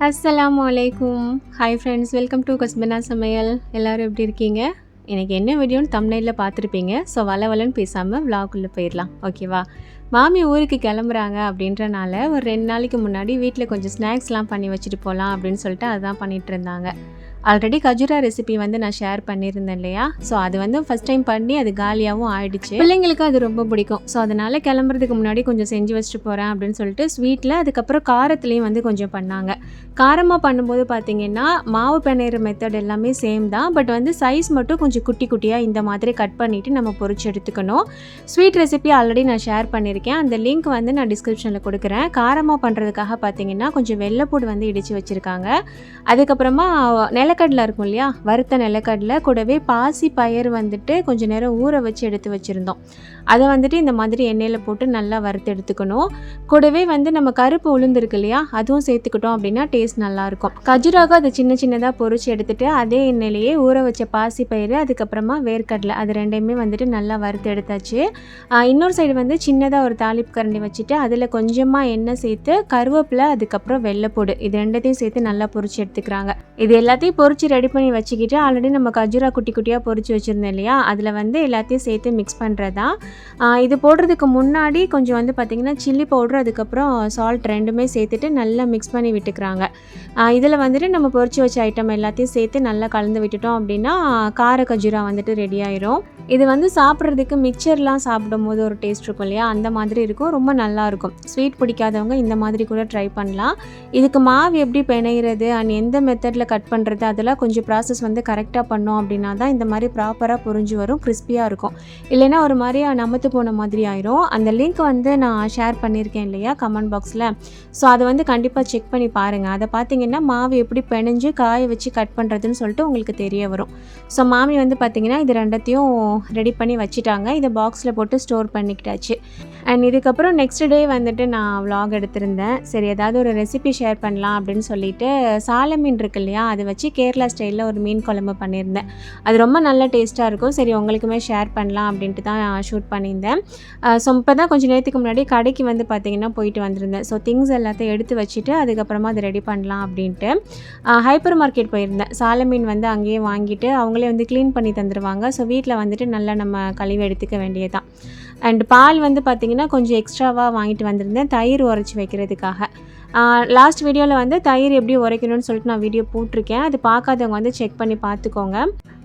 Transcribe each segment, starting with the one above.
அஸ்ஸலாமு அலைக்கும். Hi friends, welcome to கஸ்பனா சமையல். எல்லோரும் எப்படி இருக்கீங்க? எனக்கு என்ன வீடியோன்னு தம்ப்நெயில்ல பார்த்துருப்பீங்க. ஸோ வளவலன்னு பேசாமல் விலாகுள்ளே போயிடலாம், ஓகேவா? மாமி ஊருக்கு கிளம்புறாங்க அப்படின்றனால ஒரு 2 நாளைக்கு முன்னாடி வீட்டில் கொஞ்சம் ஸ்நாக்ஸ்லாம் பண்ணி வச்சுட்டு போகலாம் அப்படின்னு சொல்லிட்டு அதுதான் பண்ணிகிட்டு இருந்தாங்க. ஆல்ரெடி கஜுரா ரெசிபி வந்து நான் ஷேர் பண்ணியிருந்தேன் இல்லையா? ஸோ அது வந்து ஃபஸ்ட் டைம் பண்ணி அது காலியாகவும் ஆயிடுச்சு. பிள்ளைங்களுக்கு அது ரொம்ப பிடிக்கும். ஸோ அதனால் கிளம்புறதுக்கு முன்னாடி கொஞ்சம் செஞ்சு வச்சுட்டு போகிறேன் அப்படின்னு சொல்லிட்டு ஸ்வீட்டில் அதுக்கப்புறம் காரத்துலேயும் வந்து கொஞ்சம் பண்ணாங்க. காரமாக பண்ணும்போது பார்த்திங்கன்னா மாவு பிணையிற மெத்தட் எல்லாமே சேம் தான். பட் வந்து சைஸ் மட்டும் கொஞ்சம் குட்டி குட்டியாக இந்த மாதிரி கட் பண்ணிவிட்டு நம்ம பொரிச்சு எடுத்துக்கணும். ஸ்வீட் ரெசிபி ஆல்ரெடி நான் ஷேர் பண்ணியிருக்கேன். அந்த லிங்க் வந்து நான் டிஸ்கிரிப்ஷனில் கொடுக்குறேன். காரமாக பண்ணுறதுக்காக பார்த்திங்கன்னா கொஞ்சம் வெள்ளைப்பூடு வந்து இடித்து வச்சுருக்காங்க. அதுக்கப்புறமா நிலக்கடலை இருக்கும் இல்லையா, வறுத்த நிலக்கடலை கூடவே பாசி பயிர் வந்துட்டு கொஞ்சம் நேரம் ஊற வச்சு எடுத்து வச்சுருந்தோம். அதை வந்துட்டு இந்த மாதிரி எண்ணெயில் போட்டு நல்லா வறுத்து எடுத்துக்கணும். கூடவே வந்து நம்ம கருப்பு உளுந்து இருக்கு இல்லையா, அதுவும் சேர்த்துக்கிட்டோம் அப்படின்னா டேஸ்ட் நல்லாயிருக்கும். கஜுராக அதை சின்ன சின்னதாக பொரிச்சு எடுத்துகிட்டு அதே எண்ணெயிலேயே ஊற வச்ச பாசி பயிர் அதுக்கப்புறமா வேர்க்கடலை அது ரெண்டையுமே வந்துட்டு நல்லா வறுத்து எடுத்தாச்சு. இன்னொரு சைடு வந்து சின்னதாக ஒரு தாளிப்பு கரண்டி வச்சுட்டு அதில் கொஞ்சமாக எண்ணெய் சேர்த்து கருவேப்பிலை அதுக்கப்புறம் வெள்ளைப்பூடு இது ரெண்டத்தையும் சேர்த்து நல்லா பொரிச்சு எடுத்துக்கிறாங்க. இது எல்லாத்தையும் பொரிச்சு ரெடி பண்ணி வச்சுக்கிட்டு ஆல்ரெடி நம்ம கஜுரா குட்டி குட்டியாக பொரிச்சு வச்சுருந்தோம் இல்லையா, அதில் வந்து எல்லாத்தையும் சேர்த்து மிக்ஸ் பண்ணுறதா. இது போடுறதுக்கு முன்னாடி கொஞ்சம் வந்து பார்த்திங்கன்னா சில்லி பவுடர் அதுக்கப்புறம் சால்ட் ரெண்டுமே சேர்த்துட்டு நல்லா மிக்ஸ் பண்ணி விட்டுக்கிறாங்க. இதில் வந்துட்டு நம்ம பொரிச்சு வச்ச ஐட்டம் எல்லாத்தையும் சேர்த்து நல்லா கலந்து விட்டுட்டோம் அப்படின்னா கார கஜுரா வந்துட்டு ரெடி ஆயிரும். இது வந்து சாப்பிட்றதுக்கு மிக்சர்லாம் சாப்பிடும் போது ஒரு டேஸ்ட் இருக்கும் இல்லையா, அந்த மாதிரி இருக்கும். ரொம்ப நல்லாயிருக்கும். ஸ்வீட் பிடிக்காதவங்க இந்த மாதிரி கூட ட்ரை பண்ணலாம். இதுக்கு மாவு எப்படி பிணையிறது அண்ட் எந்த மெத்தடில் கட் பண்ணுறது அதெல்லாம் கொஞ்சம் ப்ராசஸ் வந்து கரெக்டாக பண்ணோம் அப்படின்னா தான் இந்த மாதிரி ப்ராப்பராக புரிஞ்சு வரும், கிறிஸ்பியாக இருக்கும். இல்லைன்னா ஒரு மாதிரி நமத்து போன மாதிரி ஆயிரும். அந்த லிங்க் வந்து நான் ஷேர் பண்ணியிருக்கேன் இல்லையா கமெண்ட் பாக்ஸில். ஸோ அதை வந்து கண்டிப்பாக செக் பண்ணி பாருங்கள். அதை பார்த்தீங்கன்னா மாவு எப்படி பிணைஞ்சு காய வச்சு கட் பண்ணுறதுன்னு சொல்லிட்டு உங்களுக்கு தெரிய வரும். ஸோ மாமி வந்து பார்த்திங்கன்னா இது ரெண்டத்தையும் ரெடி பண்ணி வச்சுட்டாங்க. இதை பாக்ஸில் போட்டு ஸ்டோர் பண்ணிக்கிட்டாச்சு. அண்ட் இதுக்கப்புறம் நெக்ஸ்ட் டே வந்துட்டு நான் vlog எடுத்திருந்தேன். சரி ஏதாவது ஒரு ரெசிபி ஷேர் பண்ணலாம் அப்படின்னு சொல்லிட்டு சால மீன் இருக்கு இல்லையா, அதை வச்சு கேரளா ஸ்டைலில் ஒரு மீன் குழம்பு பண்ணியிருந்தேன். அது ரொம்ப நல்ல டேஸ்ட்டாக இருக்கும். சரி உங்களுக்குமே ஷேர் பண்ணலாம் அப்படின்ட்டு தான் ஷூட் பண்ணியிருந்தேன். ஸோ இப்போ தான் கொஞ்சம் நேரத்துக்கு முன்னாடி கடைக்கு வந்து பார்த்திங்கன்னா போயிட்டு வந்திருந்தேன். ஸோ திங்ஸ் எல்லாத்தையும் எடுத்து வச்சுட்டு அதுக்கப்புறமா அதை ரெடி பண்ணலாம் அப்படின்ட்டு ஹைப்பர் மார்க்கெட் போயிருந்தேன். சால மீன் வந்து அங்கேயே வாங்கிட்டு அவங்களே வந்து க்ளீன் பண்ணி தந்துடுவாங்க. ஸோ வீட்டில் வந்துட்டு நல்லா நம்ம கழுவி எடுத்துக்க வேண்டியதுதான். அண்ட் பால் வந்து பார்த்திங்கன்னா கொஞ்சம் எக்ஸ்ட்ராவாக வாங்கிட்டு வந்திருந்தேன் தயிர் உரைச்சி வைக்கிறதுக்காக. லாஸ்ட் வீடியோவில் வந்து தயிர் எப்படி உரைக்கணும்னு சொல்லிட்டு நான் வீடியோ போட்டிருக்கேன். அது பார்க்காதவங்க வந்து செக் பண்ணி பார்த்துக்கோங்க.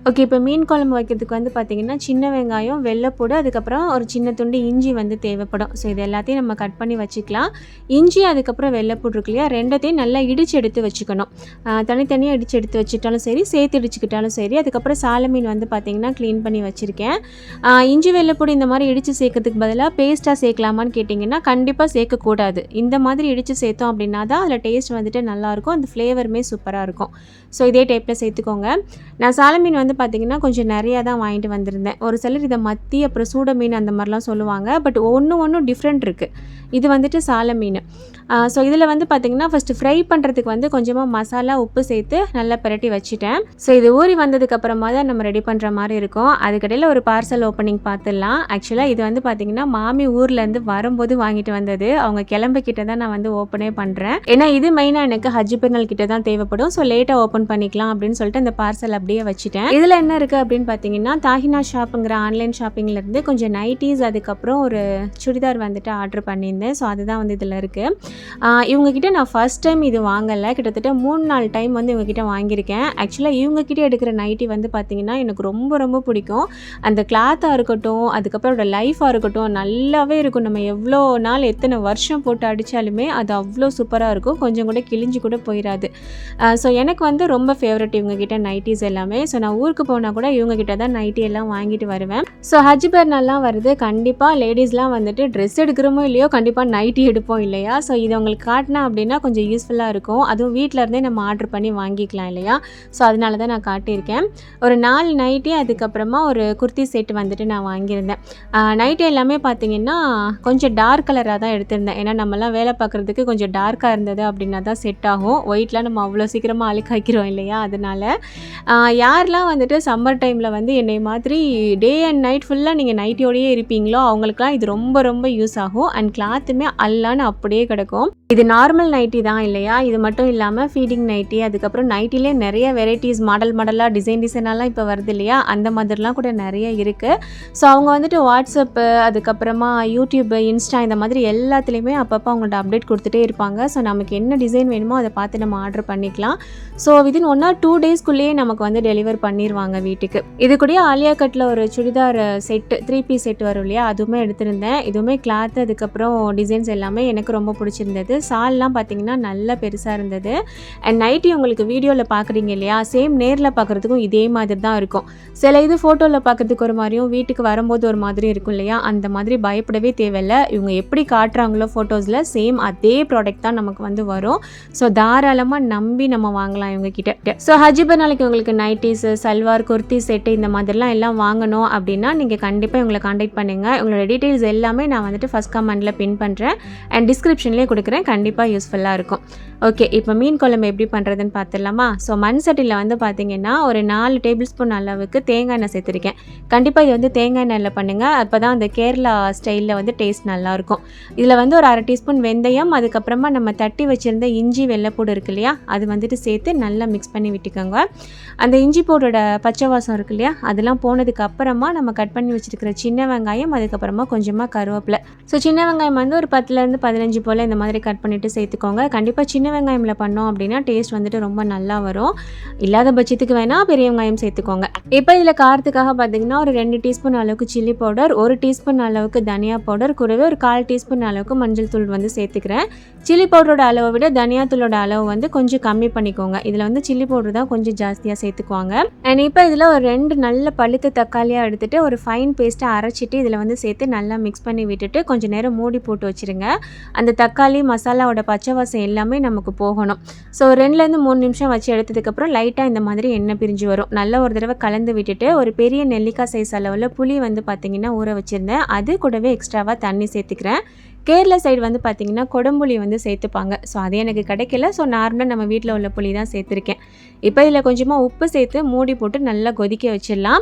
ஓகே, இப்போ மீன் குழம்பு வைக்கிறதுக்கு வந்து பார்த்திங்கன்னா சின்ன வெங்காயம், வெள்ளைப்பூடு, அதுக்கப்புறம் ஒரு சின்ன துண்டு இஞ்சி வந்து தேவைப்படும். ஸோ இது எல்லாத்தையும் நம்ம கட் பண்ணி வச்சுக்கலாம். இஞ்சி அதுக்கப்புறம் வெள்ளைப்பூடு இருக்கு இல்லையா, ரெண்டத்தையும் நல்லா இடித்து எடுத்து வச்சுக்கணும். தனித்தனியாக இடித்து எடுத்து வச்சுட்டாலும் சரி, சேர்த்து இடிச்சுக்கிட்டாலும் சரி. அதுக்கப்புறம் சால மீன் வந்து பார்த்திங்கன்னா க்ளீன் பண்ணி வச்சுருக்கேன். இஞ்சி வெள்ளைப்பூடு இந்த மாதிரி இடித்து சேர்க்கறதுக்கு பதிலாக பேஸ்ட்டாக சேர்க்கலாமான்னு கேட்டிங்கன்னா கண்டிப்பாக சேர்க்கக்கூடாது. இந்த மாதிரி இடித்து சேர்த்தோம் அப்படின்னா தான் அதில் டேஸ்ட் வந்துட்டு நல்லாயிருக்கும், அந்த ஃப்ளேவருமே சூப்பராக இருக்கும். ஸோ இதே டைப்பில் சேர்த்துக்கோங்க. நான் சால மீன் வந்து பார்த்திங்கன்னா கொஞ்சம் நிறையா தான் வாங்கிட்டு வந்திருந்தேன். ஒரு சிலர் இதை மத்தி அப்புறம் சூட மீன் அந்த மாதிரிலாம் சொல்லுவாங்க. பட் ஒன்றும் டிஃப்ரெண்ட் இருக்குது. இது வந்துட்டு சால மீன். ஸோ இதில் வந்து பார்த்திங்கன்னா ஃபஸ்ட்டு ஃப்ரை பண்ணுறதுக்கு வந்து கொஞ்சமாக மசாலா உப்பு சேர்த்து நல்லா பிரட்டி வச்சுட்டேன். ஸோ இது ஊறி வந்ததுக்கப்புறமா தான் நம்ம ரெடி பண்ணுற மாதிரி இருக்கும். அதுக்கடையில் ஒரு பார்சல் ஓப்பனிங் பார்த்துடலாம். ஆக்சுவலாக இது வந்து பார்த்திங்கன்னா மாமி ஊர்லேருந்து வரும்போது வாங்கிட்டு வந்தது. அவங்க கிளம்பிக்கிட்ட தான் நான் வந்து ஓப்பனே பண்ணுறேன். ஏன்னா இது மெயினாக எனக்கு ஹஜ் பெருநாள் கிட்ட தான் தேவைப்படும். ஸோ லேட்டாக ஓப்பன் பண்ணிக்கலாம் அப்படின்னு சொல்லிட்டு அந்த பார்சல் அப்படியே வச்சுட்டேன். இதில் என்ன இருக்குது அப்படின்னு பார்த்தீங்கன்னா தாஹினா ஷாப்புங்கிற ஆன்லைன் ஷாப்பிங்லேருந்து கொஞ்சம் நைட்டீஸ் அதுக்கப்புறம் ஒரு சுடிதார் வந்துட்டு ஆர்டர் பண்ணியிருந்தேன். ஸோ அதுதான் வந்து இதில் இருக்குது. இவங்ககிட்ட நான் ஃபஸ்ட் டைம் இது வாங்கலை. கிட்டத்தட்ட 3-4 டைம் வந்து இவங்ககிட்ட வாங்கியிருக்கேன். ஆக்சுவலாக இவங்ககிட்ட எடுக்கிற நைட்டி வந்து பார்த்திங்கன்னா எனக்கு ரொம்ப பிடிக்கும். அந்த கிளாத்தாக இருக்கட்டும், அதுக்கப்புறம் லைஃபாக இருக்கட்டும் நல்லாவே இருக்கும். நம்ம எவ்வளோ நாள் எத்தனை வருஷம் போட்டு அடித்தாலுமே அது அவ்வளோ சூப்பராக இருக்கும். கொஞ்சம் கூட கிழிஞ்சு கூட போயிடாது. ஸோ எனக்கு வந்து ரொம்ப ஃபேவரட் இவங்ககிட்ட நைட்டிஸ் எல்லாமே. ஸோ நான் ஊருக்கு போனால் கூட இவங்ககிட்ட தான் நைட்டி எல்லாம் வாங்கிட்டு வருவேன். ஸோ ஹஜ் பெருநாள்லாம் வருது. கண்டிப்பாக லேடிஸ்லாம் வந்துட்டு ட்ரெஸ் எடுக்கிறோமோ இல்லையோ கண்டிப்பாக நைட்டி எடுப்போம் இல்லையா. ஸோ இதை உங்களுக்கு காட்டினா அப்படின்னா கொஞ்சம் யூஸ்ஃபுல்லாக இருக்கும். அதுவும் வீட்டில் இருந்தே நம்ம ஆர்டர் பண்ணி வாங்கிக்கலாம் இல்லையா. ஸோ அதனால தான் நான் காட்டியிருக்கேன். ஒரு 4 நைட்டி அதுக்கப்புறமா ஒரு குர்த்தி செட் வந்துட்டு நான் வாங்கியிருந்தேன். நைட்டி எல்லாமே பார்த்திங்கன்னா கொஞ்சம் டார்க் கலராக தான் எடுத்திருந்தேன். ஏன்னா நம்மலாம் வேலை பார்க்குறதுக்கு கொஞ்சம் டார்க்காக இருந்தது அப்படின்னா தான் செட் ஆகும். ஒயிட்லாம் நம்ம அவ்வளோ சீக்கிரமாக அழுக்காக்கிறோம் இல்லையா. அதனால் யாரெலாம் வந்துட்டு சம்மர் டைமில் வந்து என்னை மாதிரி டே அண்ட் நைட் ஃபுல்லாக நீங்கள் நைட்டியோடையே இருப்பீங்களோ அவங்களுக்குலாம் இது ரொம்ப யூஸ் ஆகும். அண்ட் கிளாத்துமே அல்லான்னு அப்படியே கிடக்கும். இது நார்மல் நைட்டி தான் இல்லையா? இது மட்டும் இல்லாமல் ஃபீடிங் நைட்டி, அதுக்கப்புறம் நைட்டிலே நிறைய வெரைட்டிஸ் மாடலாக டிசைனாலாம் இப்போ வருது இல்லையா? அந்த மாதிரிலாம் கூட நிறைய இருக்குது. ஸோ அவங்க வந்துட்டு வாட்ஸ்அப்பு, அதுக்கப்புறமா யூடியூப்பு, இன்ஸ்டா இந்த மாதிரி எல்லாத்துலேயுமே அப்பப்போ அவங்கள்ட்ட அப்டேட் கொடுத்துட்டே இருப்பாங்க. ஸோ நமக்கு என்ன டிசைன் வேணுமோ அதை பார்த்து நம்ம ஆர்டர் பண்ணிக்கலாம். ஸோ வித்தின் 1 or 2 டேஸ்க்குள்ளேயே நமக்கு வந்து டெலிவர் பண்ணிடுவாங்க வீட்டுக்கு. இது கூடயே ஆலியா கட்டில் ஒரு சுடிதார் செட்டு 3 பீஸ் செட் வரும் இல்லையா? அதுவுமே எடுத்திருந்தேன். இதுவுமே கிளாத், அதுக்கப்புறம் டிசைன்ஸ் எல்லாமே எனக்கு ரொம்ப பிடிச்சிருந்தது. சால்லாம் பார்த்தீங்கன்னா நல்லா பெருசாக இருந்தது. அண்ட் நைட்டி உங்களுக்கு வீடியோவில் பார்க்குறீங்க இல்லையா? சேம் நேரில் பார்க்குறதுக்கும் இதே மாதிரி தான் இருக்கும். சில இது ஃபோட்டோவில் பார்க்குறதுக்கு ஒரு மாதிரியும் வீட்டுக்கு வரும்போது ஒரு மாதிரியும் இருக்கும் இல்லையா? அந்த மாதிரி பயப்படவே தேவையில்லை. இவங்க எப்படி காட்டுறாங்களோ ஃபோட்டோஸில் சேம் அதே ப்ராடக்ட் தான் நமக்கு வந்து வரும். ஸோ தாராளமாக நம்பி நம்ம வாங்கலாம் இவங்ககிட்ட. ஸோ ஹஜ்ஜிப நாளைக்கு உங்களுக்கு நைட்டிஸு, சல்வார், குர்த்தி செட்டு இந்த மாதிரிலாம் எல்லாம் வாங்கணும் அப்படின்னா நீங்கள் கண்டிப்பாக இவங்களை காண்டாக்ட் பண்ணுங்கள். உங்களோட டீட்டெயில்ஸ் எல்லாமே நான் வந்துட்டு ஃபஸ்ட் கமெண்டில் பின் பண்ணுறேன் அண்ட் டிஸ்கிரிப்ஷன்லேயே கொடுக்குறேன். கண்டிப்பாக யூஸ்ஃபுல்லாக இருக்கும். ஓகே, இப்போ மீன் குழம்பு எப்படி பண்ணுறதுன்னு பார்த்துடலாமா? ஸோ மண் சட்டியில் வந்து பார்த்திங்கன்னா ஒரு 4 டேபிள் ஸ்பூன் அளவுக்கு தேங்காய் எண்ணெய் சேர்த்துருக்கேன். கண்டிப்பாக இது வந்து தேங்காய் எண்ணெயில் பண்ணுங்கள். அப்போ தான் அந்த கேரளா ஸ்டைலில் வந்து டேஸ்ட் நல்லாயிருக்கும். இதில் வந்து ஒரு 1/2 டீஸ்பூன் வெந்தயம், அதுக்கப்புறமா நம்ம தட்டி வச்சுருந்த இஞ்சி வெள்ளைப்பூடு இருக்கு இல்லையா? அது வந்துட்டு சேர்த்து நல்லா மிக்ஸ் பண்ணி விட்டுக்கோங்க. அந்த இஞ்சி பூடோட பச்சை வாசம் இருக்கு இல்லையா? அதெல்லாம் போனதுக்கு அப்புறமா நம்ம கட் பண்ணி வச்சுருக்கிற சின்ன வெங்காயம், அதுக்கப்புறமா கொஞ்சமாக கருவேப்பிலை. ஸோ சின்ன வெங்காயம் வந்து ஒரு 10லேருந்து 15 போல் இந்த மாதிரி கட் பண்ணிவிட்டு சேர்த்துக்கோங்க. கண்டிப்பாக சின்ன வெங்காயமில் பண்ணோம் அப்படின்னா டேஸ்ட் வந்துட்டு ரொம்ப நல்லா வரும். இல்லாத பட்சத்துக்கு வேணால் பெரிய வெங்காயம் சேர்த்துக்கோங்க. இப்போ இதில் காரத்துக்காக பார்த்தீங்கன்னா ஒரு 2 டீஸ்பூன் அளவுக்கு சில்லி பவுடர், 1 டீஸ்பூன் அளவுக்கு தனியா பவுடர், கூடவே ஒரு 1/4 டீஸ்பூன் அளவுக்கு மஞ்சள் தூள் வந்து சேர்த்துக்கிறேன். சில்லி பவுடரோட அளவை விட தனியா தூளோட அளவு வந்து கொஞ்சம் கம்மி பண்ணிக்கோங்க. இதில் வந்து சில்லி பவுடர் தான் கொஞ்சம் ஜாஸ்தியாக சேர்த்துக்குவாங்க. அண்ட் இப்போ இதில் ஒரு 2 நல்ல பழுத்த தக்காளியாக எடுத்துகிட்டு ஒரு ஃபைன் பேஸ்ட்டை அரைச்சிட்டு இதில் வந்து சேர்த்து நல்லா மிக்ஸ் பண்ணி விட்டுட்டு கொஞ்சம் நேரம் மூடி போட்டு வச்சுருங்க. அந்த தக்காளி மசாலாவோட பச்சை வாசம் எல்லாமே நமக்கு போகணும். ஸோ 2லேருந்து 3 நிமிஷம் வச்சு எடுத்ததுக்கப்புறம் லைட்டாக இந்த மாதிரி எண்ணெய் பிரிஞ்சு வரும். நல்லா ஒரு தடவை கலந்து விட்டுட்டு ஒரு பெரிய நெல்லிக்காய் சைஸ் அளவில் புளி வந்து பார்த்திங்கன்னா ஊற வச்சுருந்தேன். அது கூடவே எக்ஸ்ட்ராவாக தண்ணி சேர்த்துக்கிறேன். கேரளா சைடு வந்து பார்த்திங்கன்னா கொடம்புளி வந்து சேர்த்துப்பாங்க. ஸோ அது எனக்கு கிடைக்கல. ஸோ நார்மலாக நம்ம வீட்டில் உள்ள புளி தான் சேர்த்துருக்கேன். இப்போ இதில் கொஞ்சமாக உப்பு சேர்த்து மூடி போட்டு நல்லா கொதிக்க வச்சிடலாம்.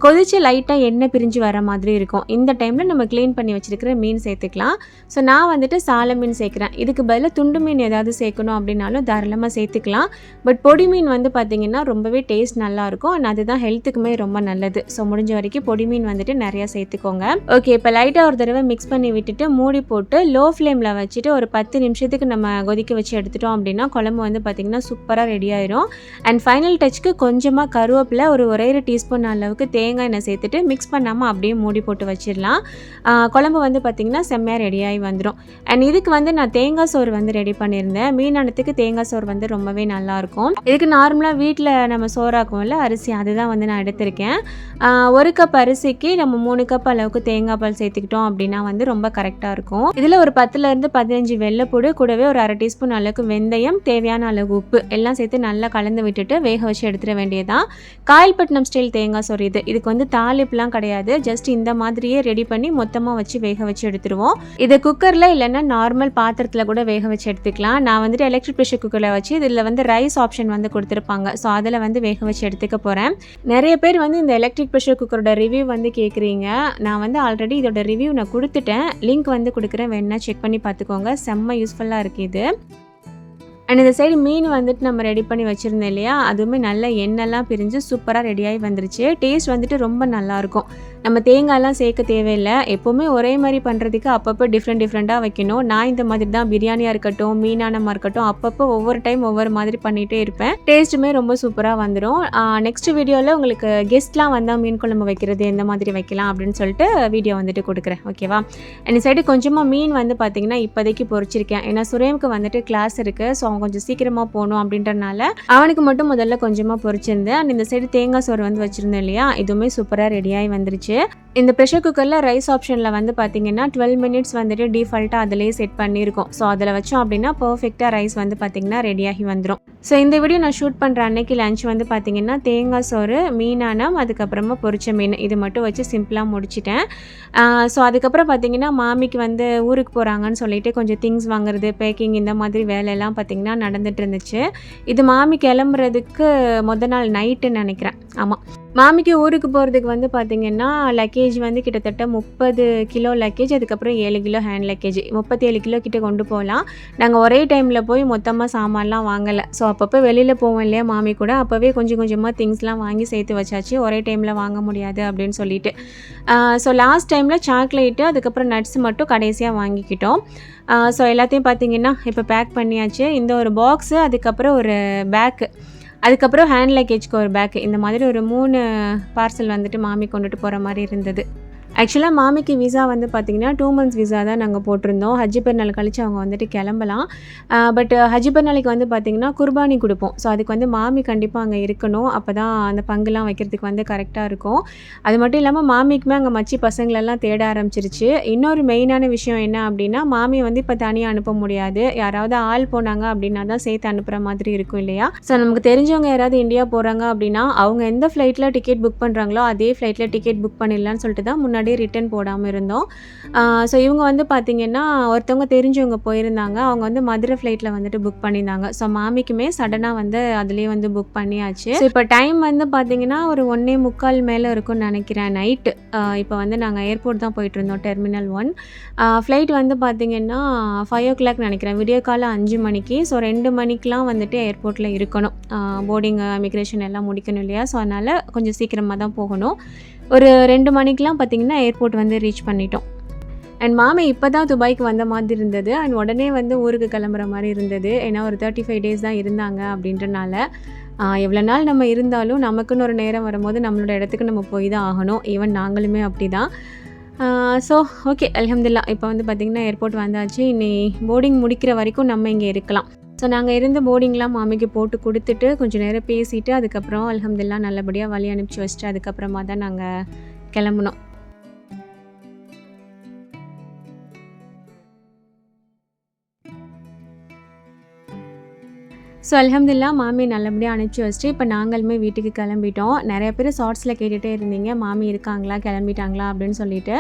கொதித்து லைட்டாக எண்ணெய் பிரிஞ்சு வர மாதிரி இருக்கும். இந்த டைமில் நம்ம க்ளீன் பண்ணி வச்சுருக்கிற மீன் சேர்த்துக்கலாம். ஸோ நான் வந்துட்டு சால மீன் சேர்க்குறேன். இதுக்கு பதிலாக துண்டு மீன் ஏதாவது சேர்க்கணும் அப்படின்னாலும் தாராளமாக சேர்த்துக்கலாம். பட் பொடி மீன் வந்து பார்த்திங்கன்னா ரொம்பவே டேஸ்ட் நல்லாயிருக்கும். அண்ட் அதுதான் ஹெல்த்துக்குமே ரொம்ப நல்லது. ஸோ முடிஞ்ச வரைக்கும் பொடி மீன் வந்துட்டு நிறையா சேர்த்துக்கோங்க. ஓகே, இப்போ லைட்டாக ஒரு தடவை மிக்ஸ் பண்ணி விட்டுட்டு மூடி போட்டு லோ ஃப்ளேமில் வச்சுட்டு ஒரு 10 நிமிஷத்துக்கு நம்ம கொதிக்க வச்சு எடுத்துட்டோம் அப்படின்னா குழம்பு வந்து பார்த்திங்கன்னா சூப்பராக ரெடி ஆயிரும். அண்ட் ஃபைனல் டச்சுக்கு கொஞ்சமாக கருவேப்பிலை, ஒரு 1 டீஸ்பூன் அளவுக்கு தேங்காய் எண்ணெய் சேர்த்துட்டு மிக்ஸ் பண்ணாமல் அப்படியே மூடி போட்டு வச்சிடலாம். குழம்பு வந்து பார்த்திங்கன்னா செம்மையாக ரெடியாகி வந்துடும். அண்ட் இதுக்கு வந்து நான் தேங்காய் சோறு வந்து ரெடி பண்ணியிருந்தேன். மீனானத்துக்கு தேங்காய் சோறு வந்து ரொம்பவே நல்லாயிருக்கும். இதுக்கு நார்மலாக வீட்டில் நம்ம சோறாக்குவோம்ல அரிசி, அதுதான் வந்து நான் எடுத்திருக்கேன். 1 கப் அரிசிக்கு நம்ம 3 கப் அளவுக்கு தேங்காய் பால் சேர்த்துக்கிட்டோம் அப்படின்னா வந்து ரொம்ப கரெக்டாக இருக்கும். இதில் ஒரு 10லேருந்து 15 வெள்ளைப்பூடு, கூடவே ஒரு 1/2 டீஸ்பூன் அளவுக்கு வெந்தயம், தேவையான அளவு உப்பு எல்லாம் சேர்த்து நல்லா கலந்து விட்டுட்டு வேக வச்சு எடுத்துட வேண்டியதான். காயல்பட்டினம் ஸ்டைல் தேங்காய் சோறு இது. இதுக்கு வந்து தாளிப்புலாம் கிடையாது. ஜஸ்ட் இந்த மாதிரியே ரெடி பண்ணி மொத்தமாக வச்சு வேக வச்சு எடுத்துருவோம். இதை குக்கரில் இல்லைன்னா நார்மல் பாத்திரத்தில் கூட வேக வச்சு எடுத்துக்கலாம். நான் வந்துட்டு எலக்ட்ரிக் ப்ரெஷர் குக்கரில் வச்சு இதில் வந்து ரைஸ் ஆப்ஷன் வந்து கொடுத்துருப்பாங்க. ஸோ அதில் வந்து வேக வச்சு எடுத்துக்க போகிறேன். நிறைய பேர் வந்து இந்த எலக்ட்ரிக் ப்ரெஷர் குக்கரோட ரிவ்யூ வந்து கேட்குறீங்க. நான் வந்து ஆல்ரெடி இதோட ரிவ்யூ நான் கொடுத்துட்டேன். லிங்க் வந்து கொடுக்குறேன், வேணா செக் பண்ணி பார்த்துக்கோங்க. செம்ம யூஸ்ஃபுல்லாக இருக்குது இது. அண்ட் இந்த சைடு மீன் வந்துட்டு நம்ம ரெடி பண்ணி வச்சுருந்தேன் இல்லையா? அதுவுமே நல்ல எண்ணெய்லாம் பிரிஞ்சு சூப்பராக ரெடியாகி வந்துருச்சு. டேஸ்ட் வந்துட்டு ரொம்ப நல்லாயிருக்கும். நம்ம தேங்காயெல்லாம் சேர்க்க தேவையில்லை. எப்போவுமே ஒரே மாதிரி பண்ணுறதுக்கு அப்பப்போ டிஃப்ரெண்ட்டாக வைக்கணும். நான் இந்த மாதிரி தான் பிரியாணியாக இருக்கட்டும், மீனானமாக இருக்கட்டும், அப்பப்போ ஒவ்வொரு டைம் ஒவ்வொரு மாதிரி பண்ணிகிட்டே இருப்பேன். டேஸ்ட்டுமே ரொம்ப சூப்பராக வந்துடும். நெக்ஸ்ட் வீடியோவில் உங்களுக்கு கெஸ்ட்லாம் வந்தால் மீன் குழம்பு வைக்கிறது எந்த மாதிரி வைக்கலாம் அப்படின்னு சொல்லிட்டு வீடியோ வந்துட்டு கொடுக்குறேன். ஓகேவா? இந்த சைடு கொஞ்சமாக மீன் வந்து பார்த்திங்கன்னா இப்போதைக்கு பொரிச்சிருக்கேன். ஏன்னா சுரேமுக்கு வந்துட்டு கிளாஸ் இருக்குது. ஸோ அவன் கொஞ்சம் சீக்கிரமாக போகணும் அப்படின்றனால அவனுக்கு மட்டும் முதல்ல கொஞ்சமாக பொரிச்சிருந்தேன். அண்ட் இந்த சைடு தேங்காய் சோறு வந்து வச்சுருந்தேன் இல்லையா? இதுவுமே சூப்பராக ரெடியாகி வந்துருச்சு. இந்த ப்ரெஷர் குக்கரில் ரைஸ் ஆப்ஷனில் வந்து பார்த்திங்கன்னா 12 மினிட்ஸ் வந்துட்டு டிஃபால்ட்டாக அதிலே செட் பண்ணியிருக்கோம். ஸோ அதில் வச்சோம் அப்படின்னா பர்ஃபெக்டாக ரைஸ் வந்து பார்த்திங்கன்னா ரெடியாகி வந்துடும். ஸோ இந்த வீடியோ நான் ஷூட் பண்ணுற அன்னைக்கு லஞ்ச் வந்து பார்த்திங்கன்னா தேங்காய் சோறு, மீனானம், அதுக்கப்புறமா பொரிச்ச மீன் இது மட்டும் வச்சு சிம்பிளாக முடிச்சிட்டேன். ஸோ அதுக்கப்புறம் பார்த்திங்கன்னா மாமிக்கு வந்து ஊருக்கு போகிறாங்கன்னு சொல்லிட்டு கொஞ்சம் திங்ஸ் வாங்குறது, பேக்கிங் இந்த மாதிரி வேலையெல்லாம் பார்த்திங்கன்னா நடந்துட்டு இருந்துச்சு. இது மாமி கிளம்புறதுக்கு நாள் நைட்டுன்னு நினைக்கிறேன். ஆமாம். மாமிக்கு ஊருக்கு போகிறதுக்கு வந்து பார்த்திங்கன்னா லக்கேஜ் வந்து கிட்டத்தட்ட 30 கிலோ லக்கேஜ், அதுக்கப்புறம் 7 கிலோ ஹேண்ட் லக்கேஜ், 37 கிலோ கிட்ட கொண்டு போகலாம். நாங்கள் ஒரே டைமில் போய் மொத்தமாக சாமான்லாம் வாங்கலை. ஸோ அப்பப்போ வெளியில் போவோம் இல்லையா மாமி கூட, அப்போவே கொஞ்சம் கொஞ்சமாக திங்ஸ்லாம் வாங்கி சேர்த்து வச்சாச்சு. ஒரே டைமில் வாங்க முடியாது அப்படின்னு சொல்லிட்டு. ஸோ லாஸ்ட் டைமில் சாக்லேட்டு அதுக்கப்புறம் நட்ஸ் மட்டும் கடைசியாக வாங்கிக்கிட்டோம். ஸோ எல்லாத்தையும் பார்த்திங்கன்னா இப்போ பேக் பண்ணியாச்சு. இந்த ஒரு பாக்ஸு, அதுக்கப்புறம் ஒரு பேக்கு, அதுக்கப்புறம் ஹேண்ட் லக்கேஜ்க்கு ஒரு பேக்கு, இந்த மாதிரி ஒரு 3 பார்சல் வந்துட்டு மாமி கொண்டுட்டு போகிற மாதிரி இருந்தது. ஆக்சுவலாக மாமிக்கு விசா வந்து பார்த்திங்கன்னா 2 மந்த்ஸ் விசா தான் நாங்கள் போட்டிருந்தோம். ஹஜ்ஜி பெருநாள் கழிச்சு அவங்க வந்துட்டு கிளம்பலாம். பட் ஹஜ்ஜி பெருநாளைக்கு வந்து பார்த்திங்கன்னா குர்பானி கொடுப்போம். ஸோ அதுக்கு வந்து மாமி கண்டிப்பாக அங்கே இருக்கணும். அப்போ தான் அந்த பங்குலாம் வைக்கிறதுக்கு வந்து கரெக்டாக இருக்கும். அது மட்டும் இல்லாமல் மாமிக்குமே அங்கே மச்சி பசங்களெல்லாம் தேட ஆரம்பிச்சிருச்சு. இன்னொரு மெயினான விஷயம் என்ன அப்படின்னா, மாமி வந்து இப்போ தனியாக அனுப்ப முடியாது. யாராவது ஆள் போனாங்க அப்படின்னா தான் சேர்த்து அனுப்புகிற மாதிரி இருக்கும் இல்லையா. ஸோ நமக்கு தெரிஞ்சவங்க யாராவது இந்தியா போகிறாங்க அப்படின்னா அவங்க எந்த ஃப்ளைட்டில் டிக்கெட் புக் பண்ணுறாங்களோ அதே ஃப்ளைட்டில் டிக்கெட் புக் பண்ணிடலான்னு சொல்லிட்டு தான் முன்னாடி ரிட்டன் போடாமல் இருந்தோம். ஸோ இவங்க வந்து பார்த்திங்கன்னா ஒருத்தவங்க தெரிஞ்சவங்க போயிருந்தாங்க. அவங்க வந்து மதுரை ஃப்ளைட்டில் வந்துட்டு புக் பண்ணியிருந்தாங்க. ஸோ மாமிக்குமே சடனாக வந்து அதுலேயே வந்து புக் பண்ணியாச்சு. ஸோ இப்போ டைம் வந்து பார்த்திங்கன்னா ஒரு 1:45 மேலே இருக்கும்னு நினைக்கிறேன் நைட்டு. இப்போ வந்து நாங்கள் ஏர்போர்ட் தான் போயிட்டுருந்தோம், டெர்மினல் 1. ஃப்ளைட் வந்து பார்த்திங்கன்னா 5 o'clock நினைக்கிறேன், விடிய காலம் 5 மணிக்கு. ஸோ 2 மணிக்கெலாம் வந்துட்டு ஏர்போர்ட்டில் இருக்கணும். போர்டிங் இமிக்ரேஷன் எல்லாம் முடிக்கணும் இல்லையா. ஸோ அதனால் கொஞ்சம் சீக்கிரமாக தான் போகணும். ஒரு 2 மணிக்கெலாம் பார்த்திங்கன்னா ஏர்போர்ட் வந்து ரீச் பண்ணிட்டோம். அண்ட் மாமி இப்போ தான் துபாய்க்கு வந்த மாதிரி இருந்தது. அண்ட் உடனே வந்து ஊருக்கு கிளம்புற மாதிரி இருந்தது. ஏன்னா ஒரு 35 டேஸ் தான் இருந்தாங்க அப்படின்றனால. எவ்வளோ நாள் நம்ம இருந்தாலும் நமக்குன்னு ஒரு நேரம் வரும்போது நம்மளோட இடத்துக்கு நம்ம போய் தான் ஆகணும். ஈவன் நாங்களுமே அப்படி தான். ஸோ ஓகே, அல்ஹம்துலில்லாஹ் இப்போ வந்து பார்த்திங்கன்னா ஏர்போர்ட் வந்தாச்சு. இனி போர்டிங் முடிக்கிற வரைக்கும் நம்ம இங்கே இருக்கலாம். ஸோ நாங்கள் இருந்த போர்டிங்லாம் மாமிக்கு போட்டு கொடுத்துட்டு கொஞ்சம் நேரம் பேசிவிட்டு அதுக்கப்புறம் அல்ஹம்துலில்லாஹ் நல்லபடியாக வழி அனுப்பிச்சி வச்சுட்டு அதுக்கப்புறமா தான் நாங்கள் கிளம்புனோம். ஸோ அல்ஹம்துலில்லாஹ் மாமி நல்லபடியாக அனுப்பிச்சி வச்சுட்டு இப்போ நாங்களுமே வீட்டுக்கு கிளம்பிட்டோம். நிறைய பேர் ஷார்ட்ஸில் கேட்டுகிட்டே இருந்தீங்க மாமி இருக்காங்களா, கிளம்பிட்டாங்களா அப்படின்னு சொல்லிட்டு.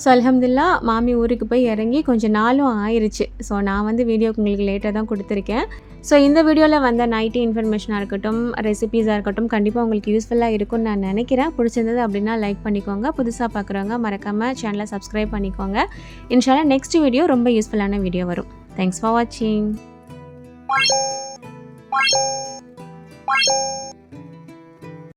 ஸோ அல்ஹம்துலில்லாஹ் மாமி ஊருக்கு போய் இறங்கி கொஞ்சம் நாளும் ஆயிடுச்சு. ஸோ நான் வந்து வீடியோக்கு உங்களுக்கு லேட்டாக தான் கொடுத்துருக்கேன். ஸோ இந்த வீடியோவில் வந்த நைட்டி இன்ஃபர்மேஷனாக இருக்கட்டும், ரெசிபீஸாக இருக்கட்டும், கண்டிப்பாக உங்களுக்கு யூஸ்ஃபுல்லாக இருக்கும்னு நான் நினைக்கிறேன். பிடிச்சிருந்தது அப்படின்னா லைக் பண்ணிக்கோங்க. புதுசாக பார்க்குறவங்க மறக்காமல் சேனலை சப்ஸ்கிரைப் பண்ணிக்கோங்க. இன்ஷால்லா நெக்ஸ்ட் வீடியோ ரொம்ப யூஸ்ஃபுல்லான வீடியோ வரும். தேங்க்ஸ் ஃபார் வாட்சிங்.